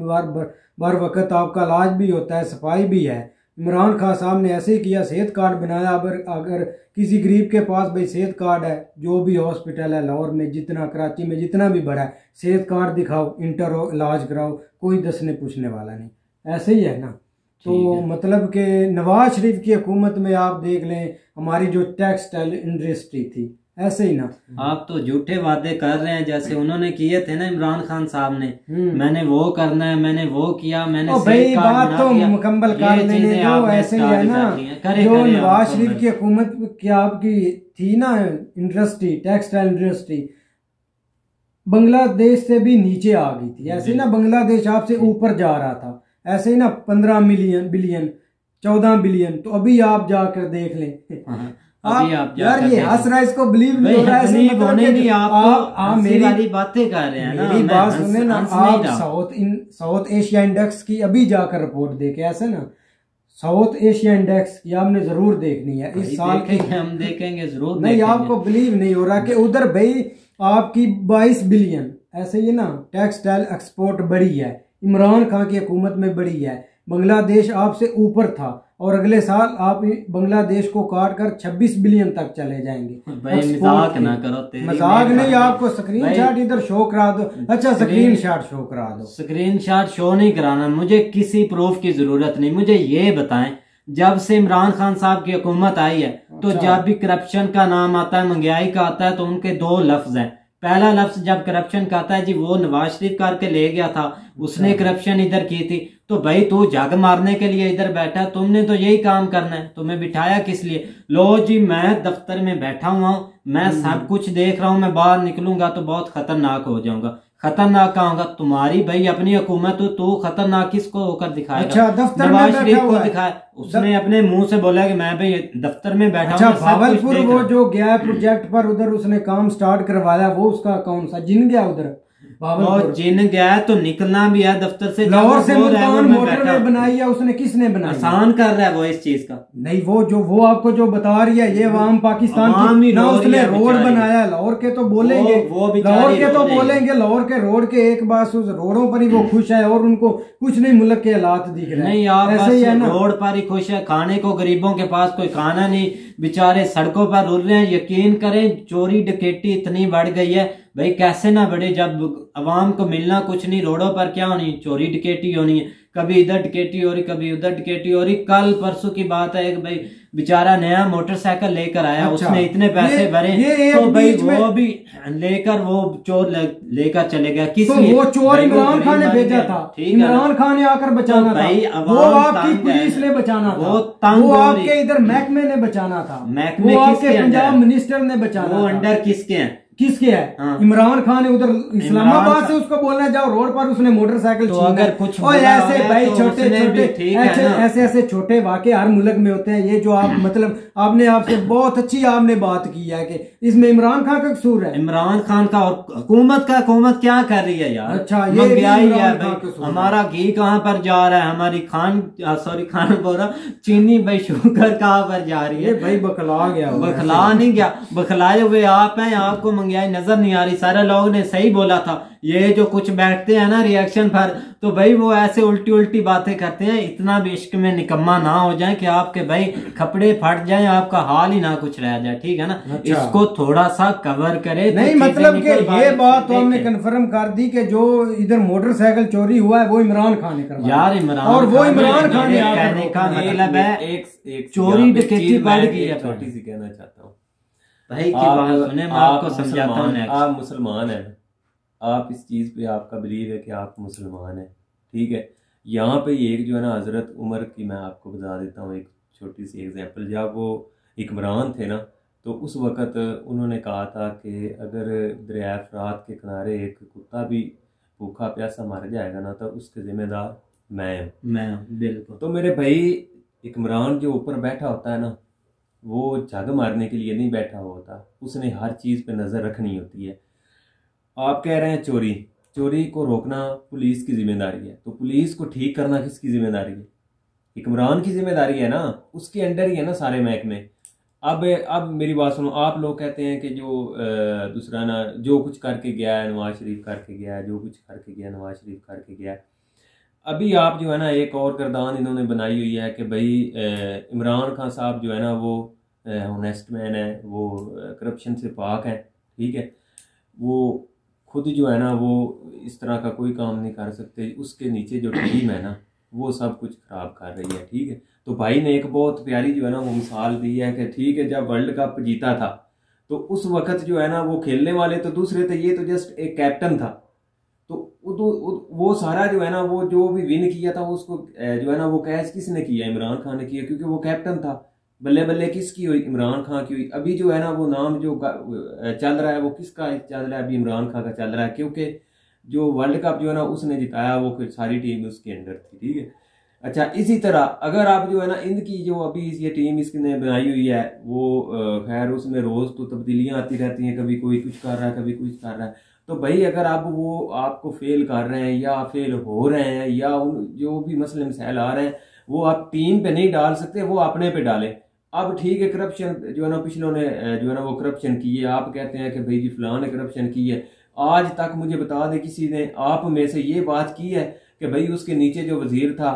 K: बार वक्त आपका इलाज भी होता है, सफाई भी है। इमरान खान साहब ने ऐसे ही किया, सेहत कार्ड बनाया। अगर किसी गरीब के पास भाई सेहत कार्ड है, जो भी हॉस्पिटल है लाहौर में, जितना कराची में जितना भी बड़ा है, सेहत कार्ड दिखाओ, इंटर हो, इलाज कराओ, कोई दसने पूछने वाला नहीं। ऐसे ही है ना। तो मतलब कि नवाज शरीफ की हुकूमत में आप देख लें, हमारी जो टेक्सटाइल इंडस्ट्री थी, ऐसे ही ना।
J: आप तो झूठे वादे कर रहे हैं, जैसे उन्होंने किए थे ना इमरान खान साहब ने, मैंने वो करना है, मैंने वो किया, मैंने
K: भाई बात तो मुकम्मल कर लेने दो। ऐसे ही है ना, जो नवाज शरीफ की हुकूमत की आपकी थी ना इंडस्ट्री, टेक्सटाइल इंडस्ट्री, बांग्लादेश से भी नीचे आ गई थी। ऐसे ही ना बांग्लादेश आपसे ऊपर जा रहा था, ऐसे ही ना 15 बिलियन 14 बिलियन। तो अभी आप जाकर देख लें, आप यार ये हंस रहा है, इसको बिलीव नहीं हो रहा है।
J: नहीं, आप मेरी वाली बातें कर रहे हैं ना,
K: मेरी बात सुने ना। आप साउथ एशिया इंडेक्स की अभी जाकर रिपोर्ट देखे, ऐसे ना साउथ एशिया इंडेक्स की आपने जरूर देखनी है इस साल की।
J: हम देखेंगे जरूर।
K: नहीं, आपको बिलीव नहीं हो रहा कि उधर भाई आपकी 22 बिलियन, ऐसे ही ना टेक्सटाइल एक्सपोर्ट बढ़ी है, इमरान खान की हुकूमत में बढ़ी है। बांग्लादेश आपसे ऊपर था और अगले साल आप बांग्लादेश को काट कर 26 बिलियन तक चले जाएंगे।
J: मजाक ना करो,
K: मजाक नहीं, आपको स्क्रीनशॉट इधर शो करा दो। अच्छा, स्क्रीनशॉट शो करा दो।
J: स्क्रीनशॉट शो नहीं कराना, मुझे किसी प्रूफ की जरूरत नहीं। मुझे ये बताएं, जब से इमरान खान साहब की हुकूमत आई है, तो जब भी करप्शन का नाम आता है, महंगाई का आता है, तो उनके दो लफ्ज हैं। पहला लफ्ज जब करप्शन का आता है जी, वो नवाज शरीफ करके ले गया था, उसने करप्शन इधर की थी। तो भाई तू जग मारने के लिए इधर बैठा, तुमने तो यही काम करना है, तुम्हें बिठाया किस लिए? लो जी, मैं दफ्तर में बैठा हुआ हूँ, मैं सब कुछ देख रहा हूँ, मैं बाहर निकलूंगा तो बहुत खतरनाक हो जाऊंगा। खतरनाक कहाँ होगा? तुम्हारी भाई अपनी हुकूमत हो, तो खतरनाक किसको होकर दिखाएगा?
K: अच्छा, दफ्तर
J: नवाज शरीफ को दिखाया, उसने अपने मुंह से बोला कि मैं भाई दफ्तर में बैठा हूँ।
K: अच्छा, भावलपुर वो जो गया प्रोजेक्ट पर, उधर उसने काम स्टार्ट करवाया, वो उसका कौन सा जिन गया उधर?
J: और जिन गया तो निकलना भी है दफ्तर से।
K: लाहौर से मुल्तान मोटरवे बनाई है, उसने किसने बनाई?
J: आसान कर रहा है वो इस चीज का।
K: नहीं, वो आपको जो बता रही है, ये आवाम पाकिस्तान की ना, उसने रोड बनाया लाहौर के, तो बोलेंगे लाहौर के, तो बोलेंगे लाहौर के रोड के। एक बात, उस रोडों पर ही वो खुश है और उनको कुछ नहीं मुल्क के हालात दिख रहे हैं।
J: नहीं, आप ऐसे ही है ना, रोड पर ही खुश है, खाने को गरीबों के पास कोई खाना नहीं, बेचारे सड़कों पर रुल रहे हैं। यकीन करें, चोरी डकैती इतनी बढ़ गई है भाई, कैसे ना बढ़े जब अवाम को मिलना कुछ नहीं, रोडों पर क्या होनी, चोरी डकैती होनी है। कभी इधर डकैती हो रही, कभी उधर डकैती हो रही। कल परसों की बात है, एक भाई बेचारा नया मोटरसाइकिल लेकर आया। अच्छा, उसने इतने पैसे भरे, तो भाई वो भी लेकर वो चोर लेकर चले गया। किस लिए?
K: वो चोर इमरान खान ने भेजा था, इमरान खान ने आकर बचाना था, वो आपकी पुलिस ने बचाना था, वो आपके इधर महकमे ने बचाना था, वो आपके पंजाब मिनिस्टर ने बचाना।
J: वो अंडर किसके हैं?
K: किसके है? हाँ। इमरान खान ने उधर इस्लामाबाद से उसको बोलना जाओ रोड पर, उसने मोटरसाइकिल
J: तो अगर कुछ
K: और ऐसे भाई तो छोटे ऐसे छोटे वाकये हर मुल्क में होते हैं। ये जो आप मतलब आपने आपसे बहुत अच्छी आपने बात की है कि इसमें इमरान खान का कसूर है।
J: इमरान खान का और हुकूमत क्या कर रही है यार?
K: अच्छा,
J: ये महंगाई है भाई, हमारा घी कहाँ पर जा रहा है, हमारी खान बोल रहा चीनी भाई शुगर कहाँ पर जा रही है
K: भाई? बखला गया,
J: बखला नहीं गया, बखलाए हुए आप हैं, आपको महंगाई नजर नहीं आ रही। सारे लोग ने सही बोला था। ये जो कुछ बैठते हैं ना रिएक्शन पर, तो भाई वो ऐसे उल्टी उल्टी बातें करते हैं। इतना भी इश्क में निकम्मा ना हो जाए कि आपके भाई कपड़े फट जाएं, आपका हाल ही ना कुछ रह जाए, ठीक है ना? अच्छा। इसको थोड़ा सा कवर करे।
K: नहीं मतलब कि ये बात तो हमने कंफर्म कर दी कि जो इधर मोटरसाइकिल चोरी हुआ है वो इमरान खान ने करवाया
J: यार। इमरान
K: और वो इमरान खान ने
J: कहने का मतलब है एक चोरी डकैती बढ़ गई है।
L: छोटी सी कहना चाहता हूँ
J: भाई की बात सुने, मैं आपको समझाता हूँ।
L: आप मुसलमान हैं, आप इस चीज़ पे आपका बिलीव है कि आप मुसलमान हैं, ठीक है। यहाँ पे एक जो है ना हज़रत उमर की मैं आपको बता देता हूँ एक छोटी सी एग्जांपल। जब वो इकमरान थे ना, तो उस वक़्त उन्होंने कहा था कि अगर दरिया फ़रात के किनारे एक कुत्ता भी भूखा प्यासा मर जाएगा ना, तो उसके ज़िम्मेदार मैं
J: बिल्कुल।
L: तो मेरे भाई इकमरान जो ऊपर बैठा होता है ना, वो झाग मारने के लिए नहीं बैठा होता, उसने हर चीज़ पे नज़र रखनी होती है। आप कह रहे हैं चोरी को रोकना पुलिस की जिम्मेदारी है, तो पुलिस को ठीक करना किसकी जिम्मेदारी है? हुक्मरान की जिम्मेदारी है ना, उसके अंडर ही है ना सारे महकमे। अब मेरी बात सुनो, आप लोग कहते हैं कि जो दूसरा ना जो कुछ करके गया है नवाज शरीफ करके गया है, जो कुछ करके गया नवाज शरीफ करके गया। अभी आप जो है ना एक और गर्दान इन्होंने बनाई हुई है कि भाई इमरान खान साहब जो है ना वो ऑनेस्ट मैन है, वो करप्शन से पाक है, ठीक है, वो खुद जो है ना वो इस तरह का कोई काम नहीं कर सकते, उसके नीचे जो टीम है ना वो सब कुछ खराब कर रही है, ठीक है। तो भाई ने एक बहुत प्यारी जो है ना वो मिसाल दी है कि ठीक है, जब वर्ल्ड कप जीता था तो उस वक्त जो है ना वो खेलने वाले तो दूसरे थे, ये तो जस्ट एक कैप्टन था। तो वो सारा जो है ना वो जो भी विन किया था उसको जो है ना वो कैच किसने किया? इमरान खान ने किया, क्योंकि वो कैप्टन था। बल्ले बल्ले किसकी हुई? इमरान खान की हुई। अभी जो है ना वो नाम जो चल रहा है वो किसका चल रहा है? अभी इमरान खान का चल रहा है, क्योंकि जो वर्ल्ड कप जो है ना उसने जिताया, वो फिर सारी टीम उसके अंडर थी, ठीक है। अच्छा, इसी तरह अगर आप जो है ना इनकी जो अभी ये टीम इसने बनाई हुई है वो खैर उसमें रोज तो तब्दीलियां आती रहती हैं, कभी कोई कुछ कर रहा है, कभी कुछ कर रहा है। तो भाई अगर आप वो आपको फेल कर रहे हैं या फेल हो रहे हैं या उन जो भी मसले मसाइल आ रहे हैं वो आप टीम पे नहीं डाल सकते, वो अपने पे डालें। अब ठीक है, करप्शन जो है ना पिछलों ने जो है ना वो करप्शन की है, आप कहते हैं कि भाई जी फलां ने करप्शन की है। आज तक मुझे बता दे किसी ने आप में से ये बात की है कि भाई उसके नीचे जो वजीर था,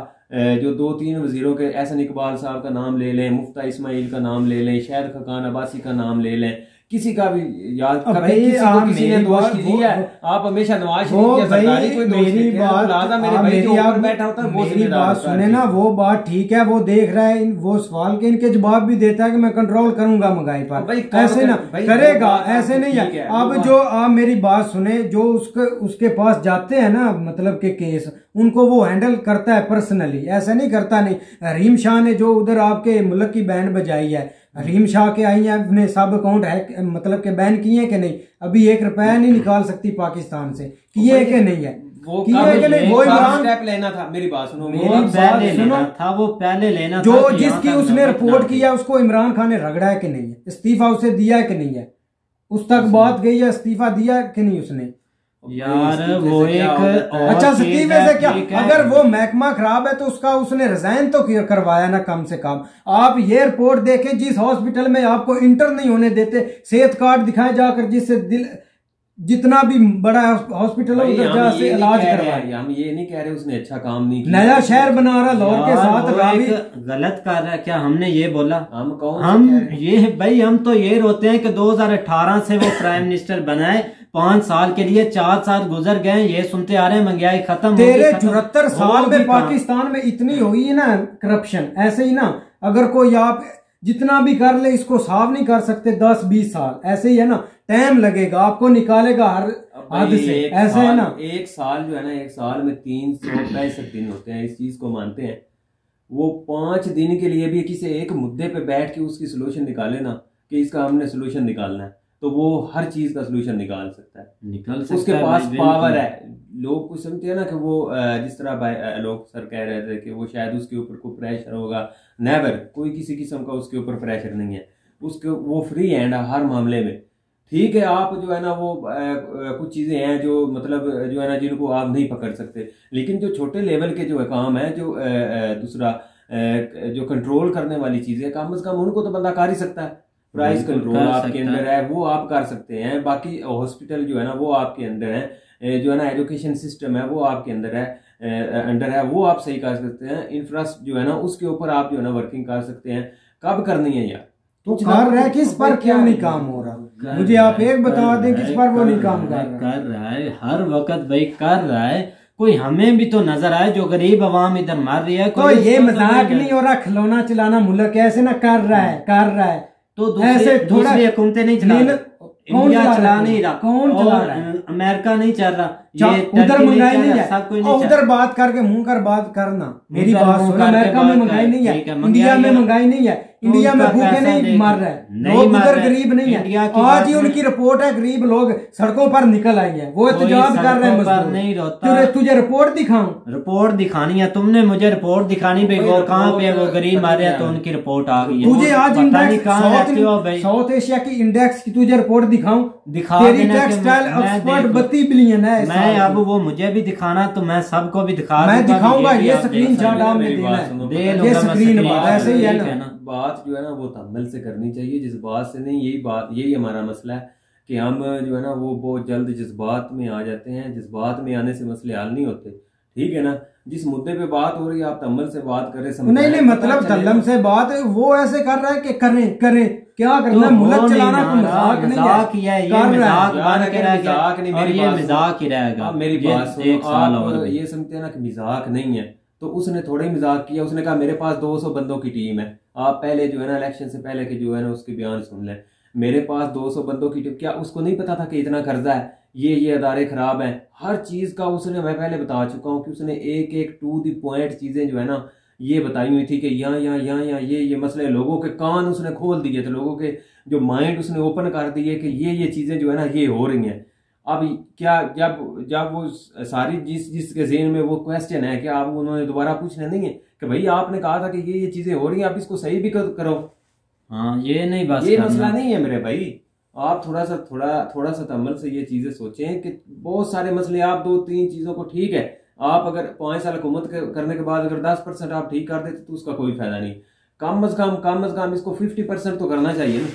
L: जो 2-3 वजीरों के, एहसन इकबाल साहब का नाम ले लें, मुफ्ता इस्माइल का नाम ले लें, शाहिद खकान अब्बासी का नाम ले लें, किसी का भी याद कभी किसी को किसी ने दोष दिया है? आप हमेशा नवाज शरीफ की सरकारी कोई दोष
K: मेरी बात
L: मेरे भाई जो ऊपर बैठा होता है वो
K: मेरी बात सुने ना, वो बात ठीक है, वो देख रहा है, वो सवाल के इनके जवाब भी देता है कि मैं कंट्रोल करूंगा महंगाई पर, ऐसे ना करेगा, ऐसे नहीं है। अब जो आप मेरी बात सुने, जो उसके पास जाते हैं ना मतलब के केस, उनको वो हैंडल करता है पर्सनली, ऐसा नहीं करता नहीं। रहीम शाह ने जो उधर आपके मुल्क की बैंड बजाई है, रहीम शाह के आई हैं, अपने सब अकाउंट है मतलब के बैन किए कि नहीं? अभी 1 रुपया नहीं निकाल सकती पाकिस्तान से, किए कि नहीं है?
L: वो स्टेप लेना था। मेरी बात सुनो,
J: वो पहले लेना
K: जो जिसकी उसने रिपोर्ट किया उसको इमरान खान ने रगड़ा है कि नहीं है? इस्तीफा उसे दिया है कि नहीं है? उस तक बात गई है, इस्तीफा दिया कि नहीं उसने?
J: यार वो एक
K: अच्छा इस्तीफे से क्या, अगर वो महकमा खराब है तो उसका उसने रिजाइन तो करवाया ना कम से कम। आप ये रिपोर्ट देखें, जिस हॉस्पिटल में आपको इंटर नहीं होने देते, सेहत कार्ड दिखाए जाकर, जिससे दिल जितना भी बड़ा हॉस्पिटल है उधर जा से इलाज करवाए।
L: हम ये नहीं कह रहे उसने अच्छा काम नहीं किया,
K: नया शहर बना रहा लाहौर के साथ,
J: गलत कर रहा है क्या? हमने ये बोला?
L: हम कौन
J: हम ये भाई हम तो ये रोते हैं कि 2018 से वो प्राइम मिनिस्टर बनाए, 5 साल के लिए 4 साल गुजर गए, ये सुनते आ रहे हैं महंगाई खत्म।
K: तेरे 74 साल में पाकिस्तान में इतनी हुई है ना करप्शन, ऐसे ही ना अगर कोई आप जितना भी कर ले इसको साफ नहीं कर सकते 10-20 साल, ऐसे ही है ना, टाइम लगेगा, आपको निकालेगा हर हद से, ऐसे है ना।
L: एक साल जो है ना, एक साल में 365 दिन होते हैं, इस चीज को मानते हैं। वो 5 दिन के लिए भी किसी एक मुद्दे पे बैठ के उसकी सोल्यूशन निकाले ना, कि इसका हमने सोल्यूशन निकालना है, तो वो हर चीज का सोल्यूशन निकाल सकता है, उसके पास पावर है। लोग कुछ समझते हैं ना कि वो जिस तरह लोग सर कह रहे थे कि वो शायद उसके ऊपर कोई प्रेशर होगा, नेवर, कोई किसी किस्म का उसके ऊपर प्रेशर नहीं है, उसके वो फ्री हैंड है हर मामले में। ठीक है, आप जो है ना वो कुछ चीजें हैं जो मतलब जो है ना जिनको आप नहीं पकड़ सकते, लेकिन जो छोटे लेवल के जो है काम है, जो दूसरा जो कंट्रोल करने वाली चीजें, कम से कम उनको तो बंदा कर ही सकता है। प्राइस कंट्रोल आपके अंदर है, वो आप कर सकते हैं। बाकी हॉस्पिटल जो है ना वो आपके अंदर है, जो है ना एजुकेशन सिस्टम है वो आपके अंदर है, वो आप सही कर सकते हैं। इंफ्रास्ट्रक्चर जो है ना उसके ऊपर आप जो है ना वर्किंग कर सकते हैं। कब करनी है यार?
K: तो कर रहा है, किस पर क्यों नहीं काम हो रहा? मुझे आप एक बता दें किस पर वो नहीं काम
J: कर रहा है? हर वक्त भाई कर रहा है, कोई हमें भी तो नजर आए जो गरीब आवाम इधर मार रही है।
K: तो ये मजाक नहीं हो रहा, खिलौना चलाना मुल्क ऐसे ना कर रहा है
J: तो ऐसे दूसरी हुकूमतें नहीं चला, इंडिया चला नहीं रहा,
K: कौन चला रहा है?
J: अमेरिका नहीं चल रहा, ये
K: उधर महंगाई नहीं है,
J: सब कोई
K: उधर बात करके मुंह कर बात करना। मेरी बात सुनो, अमेरिका में महंगाई नहीं है, इंडिया में महंगाई नहीं है, इंडिया में भूखे नहीं मर रहे हैं, लोग उधर गरीब नहीं है। आज ही उनकी रिपोर्ट है, गरीब लोग सड़कों पर निकल आए हैं, वो एहतजाज कर रहे हैं।
A: नहीं रोता,
K: तुझे रिपोर्ट दिखाऊं?
A: रिपोर्ट दिखानी है, तुमने मुझे रिपोर्ट दिखानी भाई, वो कहाँ पे वो गरीब मारे हैं, तो उनकी रिपोर्ट आ गई है।
K: तुझे आज साउथ एशिया की इंडेक्स की तुझे रिपोर्ट दिखाऊं?
A: दिखा
K: तेरी टेक्सटाइल एक्सपोर्ट 32 बिलियन है।
A: मैं अब वो मुझे भी दिखाना, तो मैं सबको भी
K: मैं दिखाऊंगा। ये स्क्रीन शॉट आपने देना है, ये स्क्रीन ऐसे ही है ना।
L: बात जो है ना वो तहम्मुल से करनी चाहिए, जज्बात से नहीं। यही हमारा मसला है कि हम जो है ना वो बहुत जल्द जज्बात में आ जाते हैं। जज्बात में आने से मसले हल नहीं होते, ठीक है ना। जिस मुद्दे पे बात हो रही है आप तहम्मुल से बात करें।
K: नहीं मतलब तल्लम से बात है, वो ऐसे कर रहा है कि करें क्या करना है, मुल्क चलाना को मजाक नहीं है,
A: ये मजाक बन के रह गया और ये मजाक ही रहेगा।
L: मेरी बात सुनो, आप ये समझते हैं ना कि मजाक नहीं है, तो उसने थोड़ा ही मजाक किया। उसने कहा मेरे पास 200 बंदों की टीम है। आप पहले जो है ना इलेक्शन से पहले के जो है ना उसके बयान सुन लें। मेरे पास 200 बंदों की टीम, क्या उसको नहीं पता था कि इतना कर्जा है, ये अदारे खराब हैं, हर चीज का उसने, मैं पहले बता चुका हूँ कि उसने एक टू द पॉइंट चीजें जो है ना ये बताई हुई थी कि यहाँ ये मसले, लोगों के कान उसने खोल दिए थे, लोगों के जो माइंड उसने ओपन कर दिए कि ये चीजें जो है ना ये हो रही हैं। अब क्या जब वो सारी जिसके ज़हन में वो क्वेश्चन है कि आप उन्होंने दोबारा पूछना नहीं है कि भाई आपने कहा था कि ये चीजें हो रही हैं, आप इसको सही भी करो।
A: हाँ, ये नहीं, बस
L: ये मसला नहीं है मेरे भाई। आप थोड़ा सा तअम्मुल से ये चीजें सोचें कि बहुत सारे मसले, आप 2-3 चीजों को, ठीक है आप अगर 5 साल हुकूमत करने के बाद अगर 10% आप ठीक कर देते तो उसका कोई फायदा नहीं। कम अज कम इसको 50% तो करना चाहिए ना।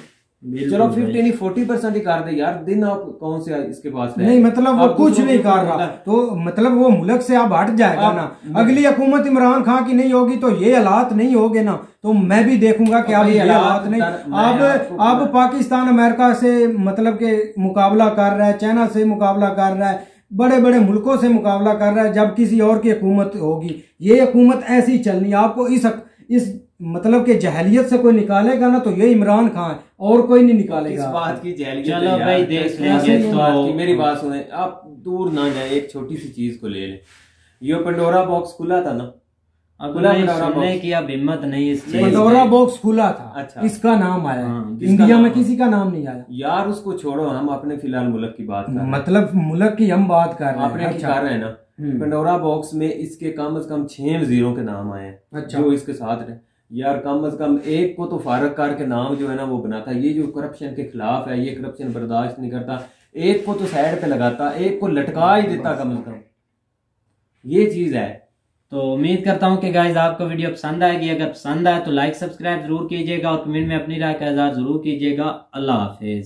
L: चलो 50 नहीं 40% ही कर दे यार। दिन आप कौन से इसके पास
K: नहीं, मतलब वो कुछ नहीं कर रहा, तो मतलब वो मुल्क से अब हट जाएगा ना। अगली हुकूमत इमरान खान की नहीं होगी तो ये हालात नहीं होगे ना, तो मैं भी देखूंगा कि अब ये हालात नहीं। अब पाकिस्तान अमेरिका से मतलब के मुकाबला कर रहा है, चाइना से मुकाबला कर रहा है, बड़े बड़े मुल्कों से मुकाबला कर रहा है। जब किसी और की हुकूमत होगी, ये हुकूमत ऐसी चलनी, आपको इस मतलब के जहलियत से कोई निकालेगा ना तो ये इमरान खान है, और कोई नहीं निकालेगा।
L: इस बात की जहलियत,
A: चलो भाई देख लेंगे।
L: तो मेरी बात सुने, आप दूर ना जाए, एक छोटी सी चीज को ले लें। ये पंडोरा बॉक्स खुला था ना,
A: सुनने की अब हिम्मत नहीं इस चीज।
K: पंडोरा बॉक्स खुला था,
L: अच्छा
K: इसका नाम आया। इंडिया में किसी का नाम नहीं आया
L: यार। उसको छोड़ो, हम अपने फिलहाल मुल्क की बात कर रहे हैं,
K: मतलब मुल्क की हम बात कर रहे हैं,
L: अपने कर रहे हैं ना। पंडोरा बॉक्स में इसके कम से कम 6 वजीरों के नाम आए हैं जो इसके साथ रहे। यार कम से कम एक को तो फारग करके नाम जो है ना वो बनाता, ये जो करप्शन के खिलाफ है, ये करप्शन बर्दाश्त नहीं करता, एक को तो साइड पे लगाता, एक को लटका ही देता कम से कम। ये चीज है।
A: तो उम्मीद करता हूँ कि गाइज आपको वीडियो पसंद आएगी। अगर पसंद आए तो लाइक सब्सक्राइब जरूर कीजिएगा और कमेंट में अपनी राय का इज़हार जरूर कीजिएगा। अल्लाह हाफिज।